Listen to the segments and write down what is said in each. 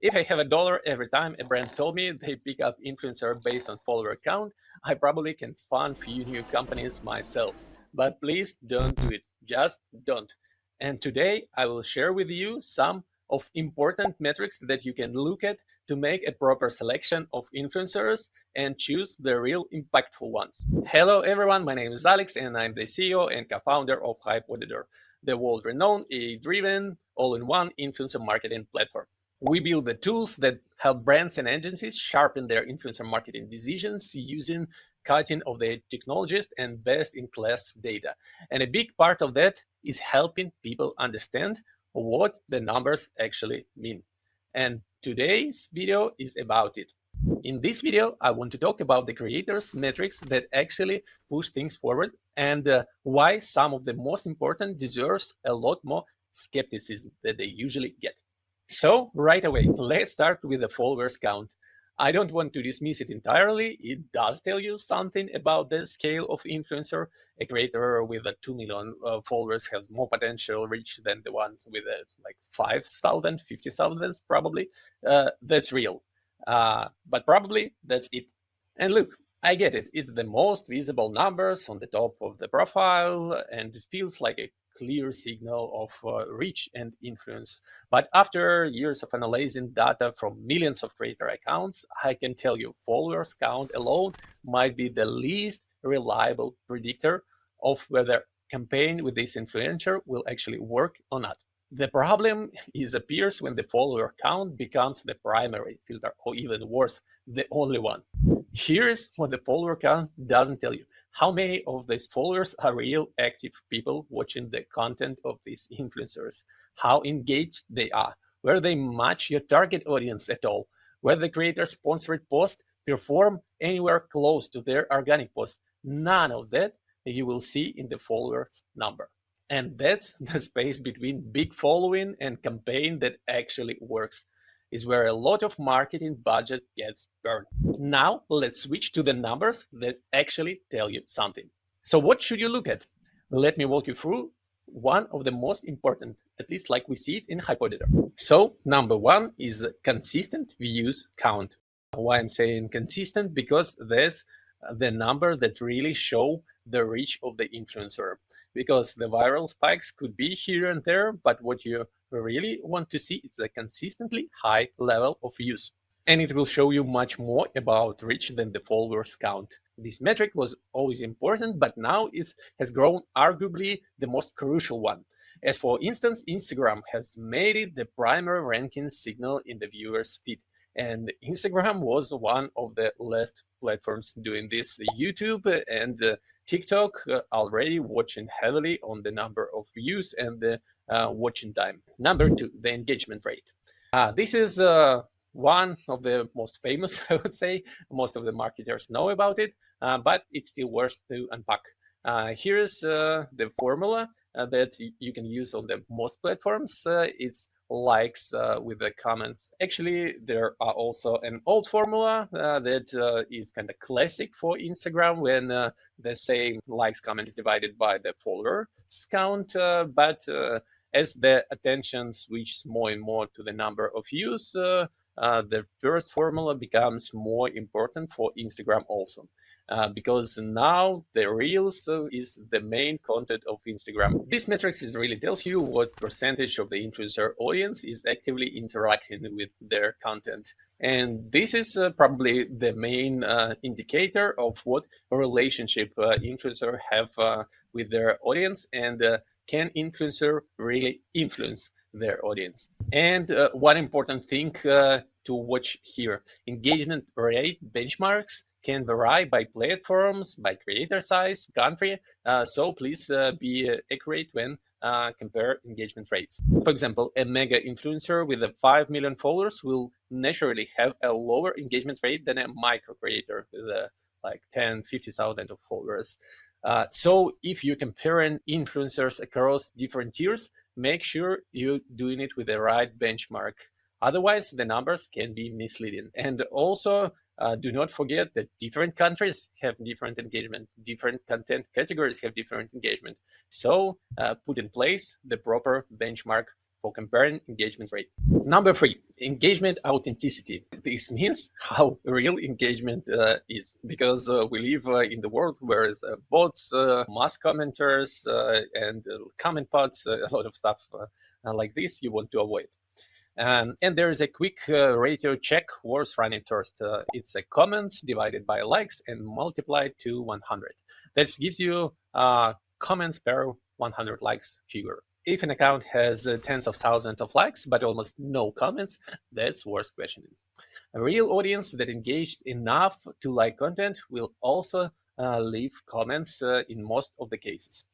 If I have a dollar every time a brand told me they pick up influencer based on follower count, I probably can fund few new companies myself. But please don't do it. Just don't. And today I will share with you some of important metrics that you can look at to make a proper selection of influencers and choose the real impactful ones. Hello everyone, my name is Alex and I'm the CEO and co-founder of Hype Auditor, the world-renowned AI-driven all-in-one influencer marketing platform. We build the tools that help brands and agencies sharpen their influencer marketing decisions using cutting of the technologies and best-in-class data. And a big part of that is helping people understand what the numbers actually mean. And today's video is about it. In this video, I want to talk about the creators' metrics that actually push things forward and why some of the most important deserves a lot more skepticism than they usually get. So right away, let's start with the followers count. I don't want to dismiss it entirely. It does tell you something about the scale of influencer. A creator with 2 million followers has more potential reach than the one with like 5,000, 50,000 probably. That's real. But probably that's it. And look, I get it. It's the most visible numbers on the top of the profile, and it feels like a clear signal of reach and influence. But after years of analyzing data from millions of creator accounts, I can tell you followers count alone might be the least reliable predictor of whether campaign with this influencer will actually work or not. The problem appears when the follower count becomes the primary filter, or even worse, the only one. Here's what the follower count doesn't tell you. How many of these followers are real active people watching the content of these influencers? How engaged they are? Where they match your target audience at all? Where the creator sponsored post perform anywhere close to their organic post? None of that you will see in the followers number. And that's the space between big following and campaign that actually works, is where a lot of marketing budget gets burned. Now let's switch to the numbers that actually tell you something. So what should you look at? Let me walk you through one of the most important, at least like we see it in Hype Auditor. So number one is consistent views count. Why I'm saying consistent? Because there's the number that really show the reach of the influencer. Because the viral spikes could be here and there, but what you really want to see is a consistently high level of views. And it will show you much more about reach than the followers count. This metric was always important, but now it has grown arguably the most crucial one. As for instance, Instagram has made it the primary ranking signal in the viewer's feed. And Instagram was one of the last platforms doing this. YouTube and TikTok already watching heavily on the number of views and the watching time. Number two, the engagement rate. This is one of the most famous, I would say. Most of the marketers know about it, but it's still worth to unpack. Here's the formula that you can use on the most platforms. It's likes with the comments. Actually, there are also an old formula that is kind of classic for Instagram when they say likes, comments divided by the followers count. But as the attention switches more and more to the number of views, the first formula becomes more important for Instagram also. Because now the Reels is the main content of Instagram. This metrics really tells you what percentage of the influencer audience is actively interacting with their content. And this is probably the main indicator of what relationship influencer have with their audience, and can influencer really influence their audience. And one important thing to watch here, engagement rate benchmarks can vary by platforms, by creator size, country. So please be accurate when compare engagement rates. For example, a mega influencer with 5 million followers will naturally have a lower engagement rate than a micro creator with like 10, 50,000 of followers. So if you're comparing influencers across different tiers, make sure you're doing it with the right benchmark. Otherwise, the numbers can be misleading. And also, do not forget that different countries have different engagement, different content categories have different engagement. So put in place the proper benchmark for comparing engagement rate. Number three, engagement authenticity. This means how real engagement is, because we live in the world where bots, mass commenters, and comment bots, a lot of stuff like this you want to avoid. And there is a quick ratio check worth running first. It's a comments divided by likes and multiplied to 100. That gives you comments per 100 likes figure. If an account has tens of thousands of likes but almost no comments, that's worth questioning. A real audience that engaged enough to like content will also leave comments in most of the cases.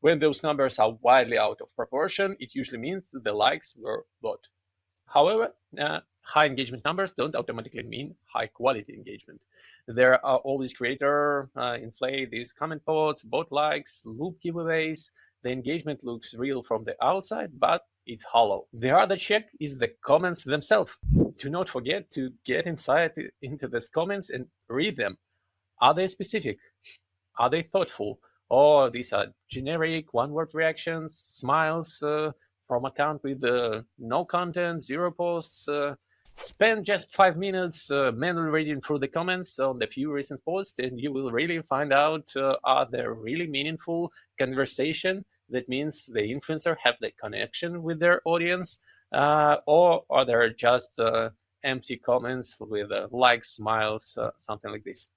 When those numbers are widely out of proportion, it usually means the likes were bought. However, high engagement numbers don't automatically mean high quality engagement. There are always creators inflate these comment boards, bot likes, loop giveaways. The engagement looks real from the outside, but it's hollow. The other check is the comments themselves. Do not forget to get inside into these comments and read them. Are they specific? Are they thoughtful? Or these are generic one-word reactions, smiles from account with no content, zero posts. Spend just 5 minutes manually reading through the comments on the few recent posts, and you will really find out are there really meaningful conversation. That means the influencer have the connection with their audience, or are there just empty comments with likes, smiles, something like this.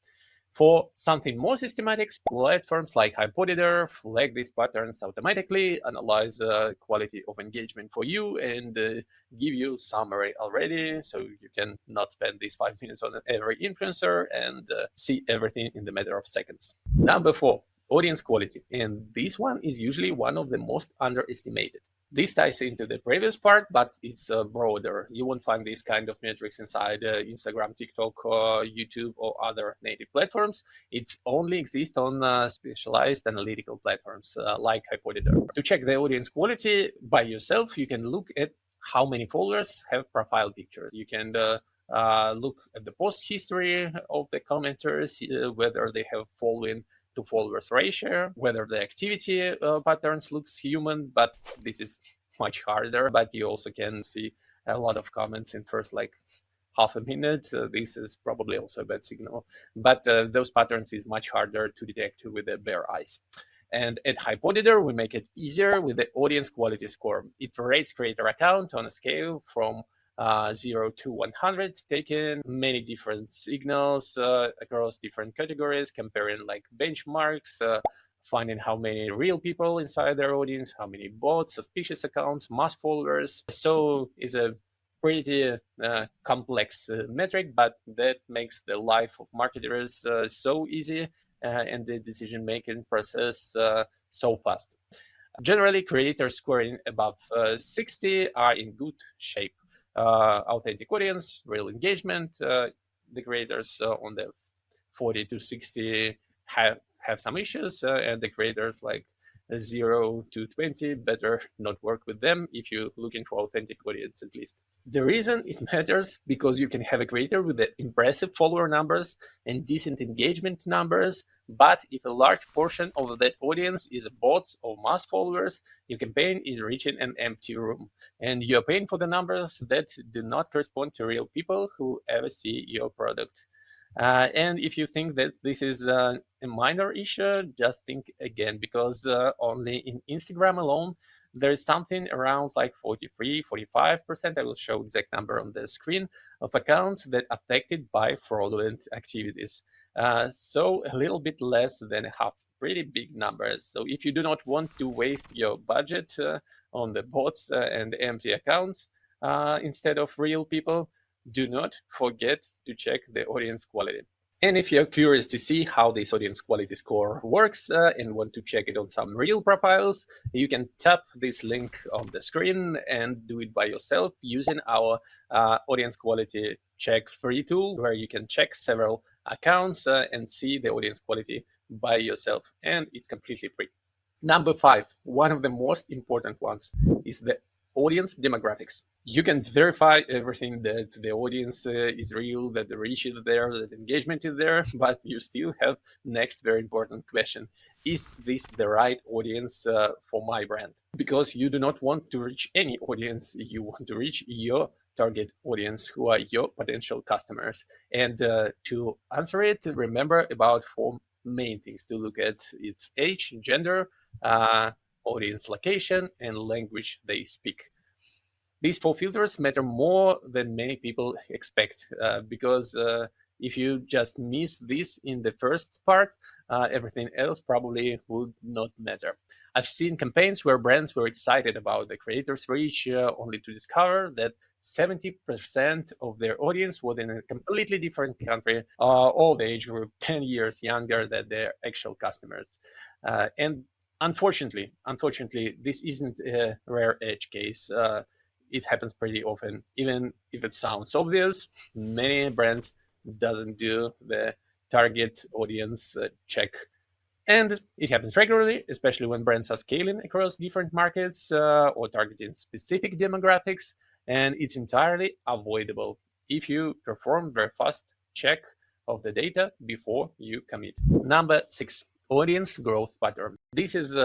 For something more systematic, platforms like Hypoditor flag these patterns automatically, analyze quality of engagement for you, and give you summary already, so you can not spend these 5 minutes on every influencer and see everything in the matter of seconds. Number four, audience quality. And this one is usually one of the most underestimated. This ties into the previous part, but it's broader. You won't find these kind of metrics inside Instagram, TikTok, YouTube, or other native platforms. It only exists on specialized analytical platforms like Hypoditor. To check the audience quality by yourself, you can look at how many followers have profile pictures. You can look at the post history of the commenters, whether they have following to followers ratio, whether the activity patterns looks human, but this is much harder. But you also can see a lot of comments in first like half a minute. This is probably also a bad signal, but those patterns is much harder to detect with the bare eyes. And at Hypoditor, we make it easier with the audience quality score. It rates creator account on a scale from 0 to 100, taking many different signals across different categories, comparing like benchmarks, finding how many real people inside their audience, how many bots, suspicious accounts, mass followers. So it's a pretty complex metric, but that makes the life of marketers so easy and the decision-making process so fast. Generally, creators scoring above 60 are in good shape. Authentic audience, real engagement. The creators on the 40 to 60 have some issues, and the creators like 0 to 20 better not work with them if you're looking for authentic audience at least. The reason it matters because you can have a creator with the impressive follower numbers and decent engagement numbers, but if a large portion of that audience is bots or mass followers, your campaign is reaching an empty room, and you're paying for the numbers that do not correspond to real people who ever see your product. And if you think that this is a minor issue, just think again, because only in Instagram alone, there is something around like 43, 45%, I will show exact number on the screen, of accounts that are affected by fraudulent activities. So a little bit less than half, pretty big numbers. So if you do not want to waste your budget on the bots and empty accounts instead of real people, do not forget to check the audience quality. And if you're curious to see how this audience quality score works and want to check it on some real profiles, you can tap this link on the screen and do it by yourself using our audience quality check free tool, where you can check several accounts and see the audience quality by yourself. And it's completely free. Number 5, one of the most important ones, is the Audience demographics. You can verify everything, that the audience is real, that the reach is there, that engagement is there, but you still have next very important question: is this the right audience for my brand? Because you do not want to reach any audience, you want to reach your target audience, who are your potential customers. And to answer it, remember about four main things to look at: its age, gender, uh, audience location, and language they speak. These four filters matter more than many people expect, because if you just miss this in the first part, everything else probably would not matter. I've seen campaigns where brands were excited about the creator's reach, only to discover that 70% of their audience was in a completely different country, all the age group 10 years younger than their actual customers. And unfortunately, this isn't a rare edge case. It happens pretty often. Even if it sounds obvious, many brands doesn't do the target audience check. And it happens regularly, especially when brands are scaling across different markets or targeting specific demographics. And it's entirely avoidable if you perform very fast check of the data before you commit. Number 6, audience growth pattern. This is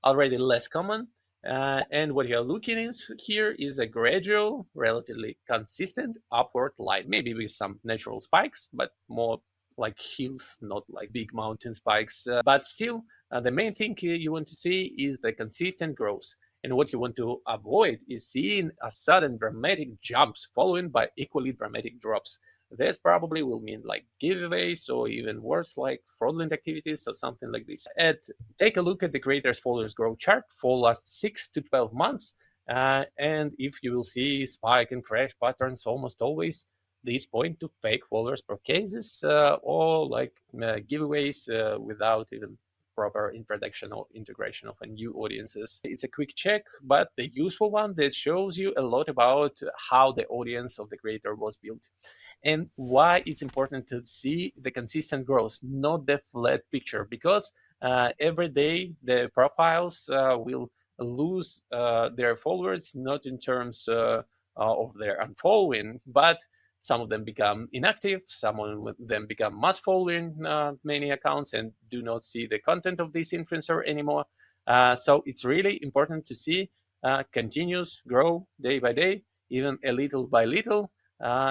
already less common. And what you're looking at here is a gradual, relatively consistent upward line, maybe with some natural spikes, but more like hills, not like big mountain spikes. But still, the main thing you want to see is the consistent growth. And what you want to avoid is seeing a sudden dramatic jumps followed by equally dramatic drops. This probably will mean like giveaways, or even worse, like fraudulent activities or something like this. Take a look at the creators followers growth chart for last 6 to 12 months. And if you will see spike and crash patterns almost always, these point to fake followers per cases, or like giveaways without even proper introduction or integration of a new audiences. It's a quick check, but the useful one that shows you a lot about how the audience of the creator was built and why it's important to see the consistent growth, not the flat picture, because every day the profiles will lose their followers, not in terms of their unfollowing, but some of them become inactive, some of them become mass following many accounts and do not see the content of this influencer anymore. So it's really important to see continuous grow day by day, even a little by little,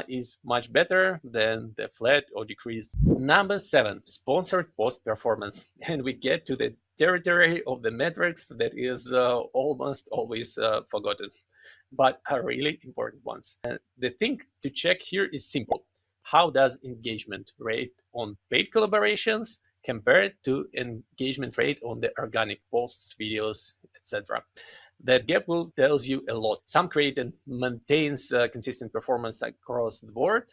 is much better than the flat or decrease. Number 7, sponsored post performance. And we get to the territory of the metrics that is almost always forgotten, but are really important ones. The thing to check here is simple. How does engagement rate on paid collaborations compare to engagement rate on the organic posts, videos, etc.? That gap will tells you a lot. Some creator maintains consistent performance across the board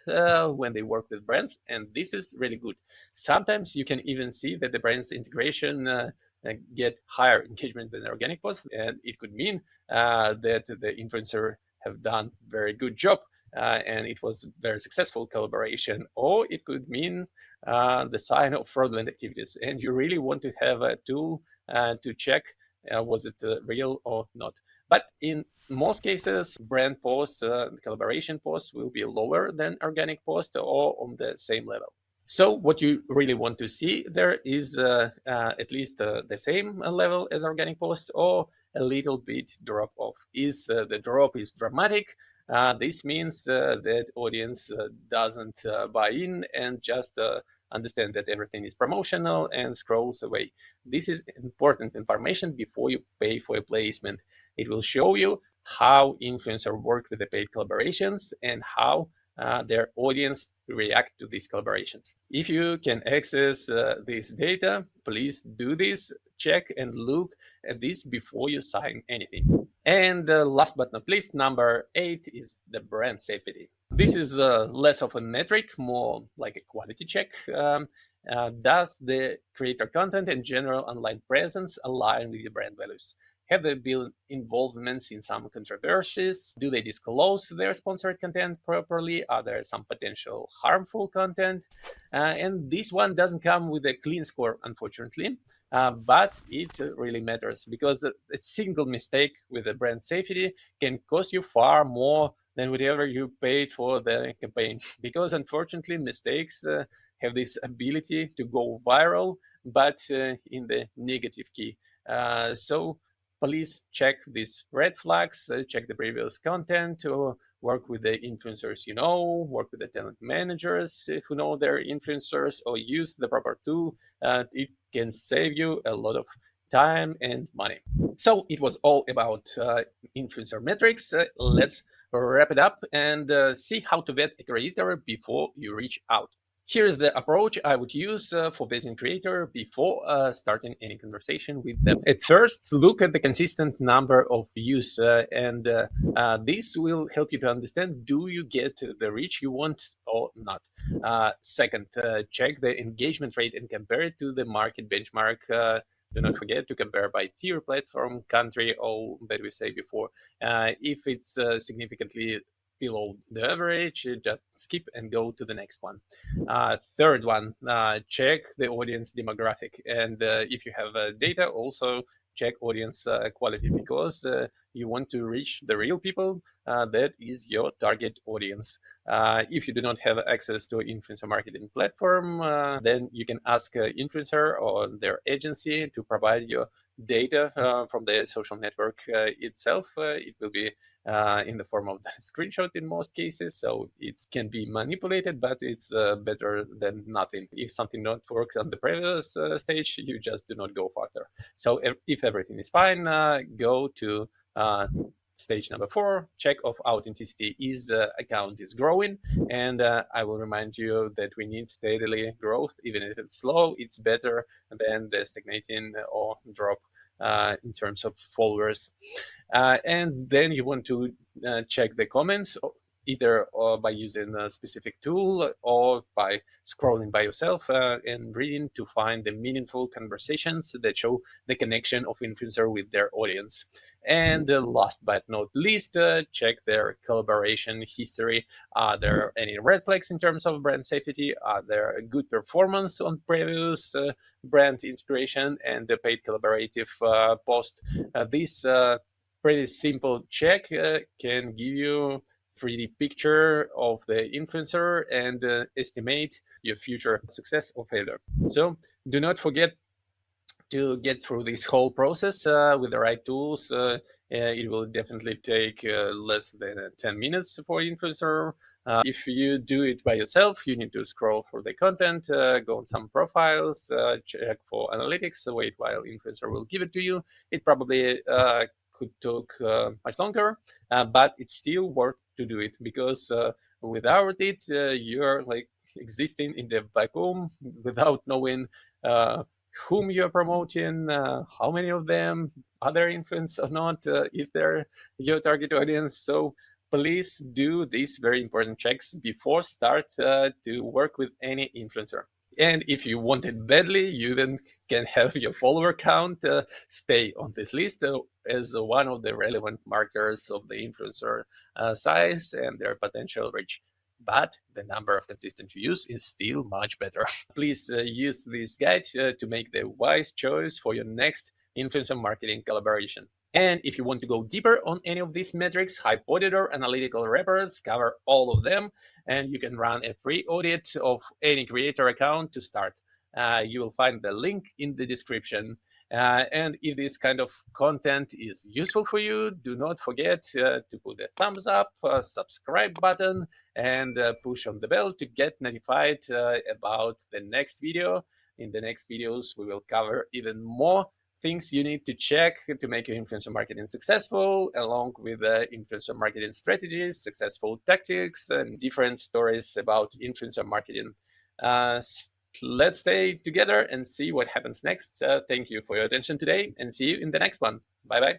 when they work with brands, and this is really good. Sometimes you can even see that the brand's integration get higher engagement than organic posts, and it could mean that the influencer have done very good job and it was very successful collaboration, or it could mean the sign of fraudulent activities, and you really want to have a tool to check was it real or not. But in most cases, brand posts, collaboration posts will be lower than organic posts or on the same level. So what you really want to see there is at least the same level as organic posts, or a little bit drop off. Is the drop is dramatic, this means that audience doesn't buy in and just understand that everything is promotional and scrolls away. This is important information before you pay for a placement. It will show you how influencers work with the paid collaborations and how their audience react to these collaborations. If you can access this data, please do this, check and look at this before you sign anything. And last but not least, number 8 is the brand safety. This is less of a metric, more like a quality check. Does the creator content and general online presence align with your brand values? Have they been involvements in some controversies? Do they disclose their sponsored content properly? Are there some potential harmful content? And this one doesn't come with a clean score, unfortunately, but it really matters because a single mistake with the brand safety can cost you far more than whatever you paid for the campaign. Because unfortunately, mistakes have this ability to go viral, but in the negative key. So please check these red flags, check the previous content, or work with the influencers you know, work with the talent managers who know their influencers, or use the proper tool. It can save you a lot of time and money. So it was all about influencer metrics. Let's wrap it up and see how to vet a creator before you reach out. Here's the approach I would use for vetting creator before starting any conversation with them. At first, look at the consistent number of views, and this will help you to understand, do you get the reach you want or not? Second, check the engagement rate and compare it to the market benchmark. Do not forget to compare by tier, platform, country, all that we say before. If it's significantly below the average, just skip and go to the next one. Third one, check the audience demographic. And if you have data, also check audience quality, because you want to reach the real people. That is your target audience. If you do not have access to influencer marketing platform, then you can ask an influencer or their agency to provide you data from the social network itself. It will be in the form of the screenshot in most cases, so it can be manipulated, but it's better than nothing. If something not works on the previous stage, you just do not go further. So if everything is fine, go to stage number 4, check of authenticity. Is account is growing? And I will remind you that we need steadily growth. Even if it's slow, it's better than the stagnating or drop in terms of followers. And then you want to check the comments, either by using a specific tool or by scrolling by yourself and reading to find the meaningful conversations that show the connection of influencer with their audience. And last but not least, check their collaboration history. Are there any red flags in terms of brand safety? Are there a good performance on previous brand integration and the paid collaborative post? This pretty simple check can give you 3D picture of the influencer and estimate your future success or failure. So do not forget to get through this whole process with the right tools. It will definitely take less than 10 minutes for influencer. If you do it by yourself, you need to scroll for the content, go on some profiles, check for analytics, wait while influencer will give it to you. It probably could take much longer, but it's still worth to do it, because without it, you're like existing in the vacuum without knowing whom you're promoting, how many of them, are they influenced or not, if they're your target audience. So please do these very important checks before start to work with any influencer. And if you want it badly, you then can have your follower count stay on this list as one of the relevant markers of the influencer size and their potential reach. But the number of consistent views is still much better. Please use this guide to make the wise choice for your next influencer marketing collaboration. And if you want to go deeper on any of these metrics, Hypoditor analytical reports cover all of them, and you can run a free audit of any creator account to start. You will find the link in the description. And if this kind of content is useful for you, do not forget to put a thumbs up, subscribe button, and push on the bell to get notified about the next video. In the next videos, we will cover even more things you need to check to make your influencer marketing successful, along with influencer marketing strategies, successful tactics, and different stories about influencer marketing. Let's stay together and see what happens next. Thank you for your attention today, and see you in the next one. Bye bye.